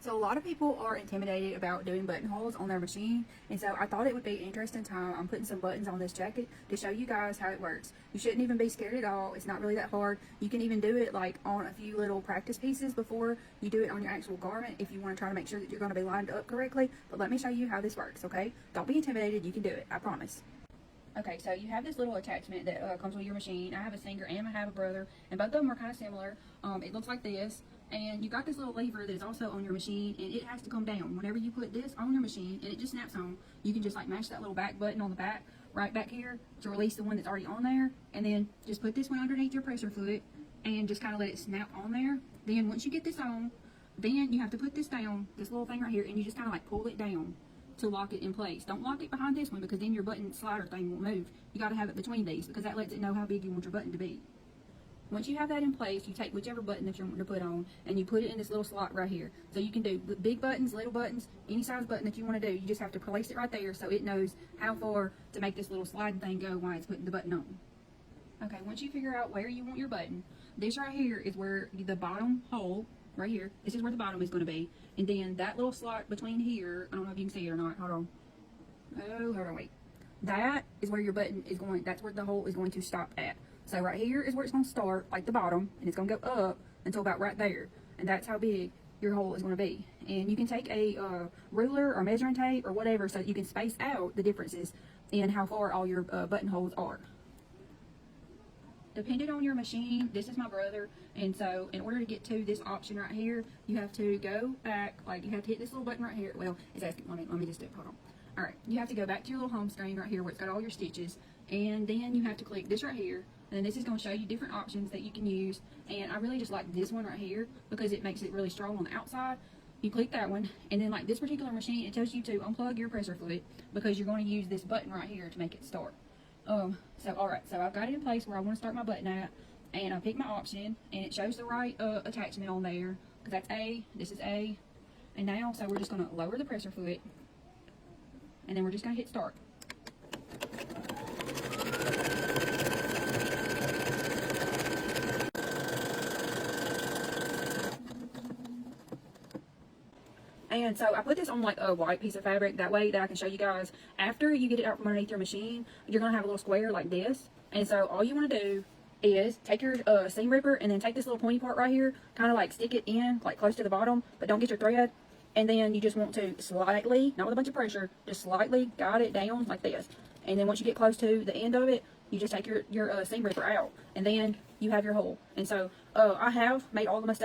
So a lot of people are intimidated about doing buttonholes on their machine, and so I thought it would be an interesting time. I'm putting some buttons on this jacket to show you guys how it works. You shouldn't even be scared at all. It's not really that hard. You can even do it like on a few little practice pieces before you do it on your actual garment if you want to try to make sure that you're going to be lined up correctly. But let me show you how this works, okay? Don't be intimidated. You can do it. I promise. Okay, so you have this little attachment that comes with your machine. I have a Singer and I have a Brother, and both of them are kind of similar. It looks like this, and you got this little lever that is also on your machine, and it has to come down. Whenever you put this on your machine and it just snaps on, you can just like mash that little back button on the back, right back here, to release the one that's already on there, and then just put this one underneath your pressure foot and just kind of let it snap on there. Then once you get this on, then you have to put this down, this little thing right here, and you just kind of like pull it down to lock it in place. Don't lock it behind this one because then your button slider thing won't move. You got to have it between these because that lets it know how big you want your button to be. Once you have that in place, you take whichever button that you're wanting to put on and you put it in this little slot right here. So you can do big buttons, little buttons, any size button that you want to do. You just have to place it right there so it knows how far to make this little sliding thing go while it's putting the button on. Okay, once you figure out where you want your button, this right here is where the bottom hole, right here, this is where the bottom is going to be. And then that little slot between here, I don't know if you can see it or not, hold on. Oh, hold on, wait. That is where your button is going, that's where the hole is going to stop at. So right here is where it's going to start, like the bottom, and it's going to go up until about right there. And that's how big your hole is going to be. And you can take a ruler or measuring tape or whatever so that you can space out the differences in how far all your buttonholes are. Depending on your machine, this is my Brother, and so in order to get to this option right here, you have to go back, like you have to hit this little button right here. Well, it's asking, let me just do it, hold on. All right, you have to go back to your little home screen right here where it's got all your stitches, and then you have to click this right here, and then this is going to show you different options that you can use, and I really just like this one right here because it makes it really strong on the outside. You click that one, and then like this particular machine, it tells you to unplug your pressure foot because you're going to use this button right here to make it start. Alright, so I've got it in place where I want to start my button at, and I pick my option, and it shows the right attachment on there, because that's A, this is A, and now, so we're just going to lower the pressure foot, and then we're just going to hit start. And so I put this on like a white piece of fabric, that way that I can show you guys, after you get it out from underneath your machine, you're going to have a little square like this. And so all you want to do is take your seam ripper and then take this little pointy part right here, kind of like stick it in like close to the bottom, but don't get your thread. And then you just want to slightly, not with a bunch of pressure, just slightly guide it down like this. And then once you get close to the end of it, you just take your seam ripper out, and then you have your hole. And so I have made all the mistakes